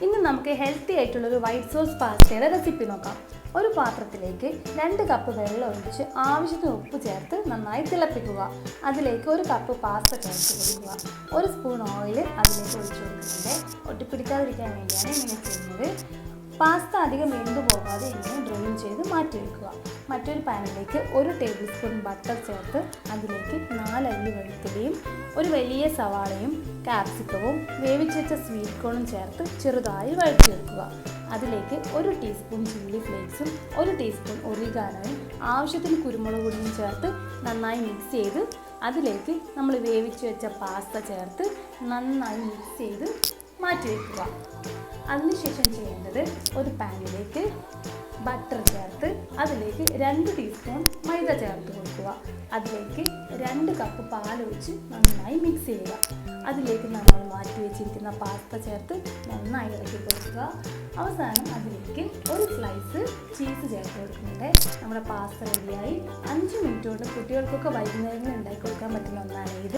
ഇന്ന് നമുക്ക് ഹെൽത്തി ആയിട്ടുള്ളൊരു വൈറ്റ് സോസ് പാസ്തയുടെ റെസിപ്പി നോക്കാം. ഒരു പാത്രത്തിലേക്ക് 2 കപ്പ് വെള്ളം ഒഴിച്ച് ആവശ്യത്തിന് ഉപ്പ് ചേർത്ത് നന്നായി തിളപ്പിക്കുക. അതിലേക്ക് 1 കപ്പ് പാസ്ത ചേർത്ത് കൊടുക്കുക. 1 സ്പൂൺ ഓയിൽ അതിലേക്ക് ഒഴിച്ചു കൊടുക്കുന്നുണ്ട്. ഒട്ടിപ്പിടിക്കാതിരിക്കാൻ വേണ്ടിയാണ് ഇങ്ങനെ ചെയ്യുന്നത്. പാസ്ത അധികം വെന്തു പോകാതെ ഇങ്ങനെ ഡ്രെയിൻ ചെയ്ത് മാറ്റി വയ്ക്കുക. മറ്റൊരു പാനിലേക്ക് 1 ടേബിൾ സ്പൂൺ ബട്ടർ ചേർത്ത് അതിലേക്ക് 4 അല്ലി വെളുത്തുള്ളിയും 1 വലിയ സവാളയും ക്യാപ്സിക്കവും വേവിച്ച് വെച്ച സ്വീറ്റ് കോണും ചേർത്ത് ചെറുതായി വഴറ്റിയെടുക്കുക. അതിലേക്ക് 1 ടീസ്പൂൺ ചില്ലി ഫ്ലേക്സും 1 ടീസ്പൂൺ ഒറിഗാനോയും ആവശ്യത്തിന് കുരുമുളക് പൊടിയും ചേർത്ത് നന്നായി മിക്സ് ചെയ്ത് അതിലേക്ക് നമ്മൾ വേവിച്ച് വെച്ച പാസ്ത ചേർത്ത് നന്നായി മിക്സ് ചെയ്ത് മാറ്റി വയ്ക്കുക. അതിനുശേഷം ചെയ്യേണ്ടത് ഒരു പാനിലേക്ക് ബട്ടർ ചേർത്ത് അതിലേക്ക് 2 ടീസ്പൂൺ മൈദ ചേർത്ത് കൊടുക്കുക. അതിലേക്ക് 2 കപ്പ് പാലൊഴിച്ച് നന്നായി മിക്സ് ചെയ്യുക. അതിലേക്ക് നമ്മൾ മാറ്റി വെച്ചിരിക്കുന്ന പാസ്ത ചേർത്ത് നന്നായി ഇളക്കി കൊടുക്കുക. അവസാനം അതിലേക്ക് 1 സ്ലൈസ് ചീസ് ചേർത്ത് കൊടുക്കുന്നുണ്ട്. നമ്മുടെ പാസ്ത റെഡിയായി. 5 മിനിറ്റ് കൊണ്ട് കുട്ടികൾക്കൊക്കെ വൈകുന്നേരം ഉണ്ടാക്കി കൊടുക്കാൻ പറ്റുന്ന ഒന്നാണ് ഇത്.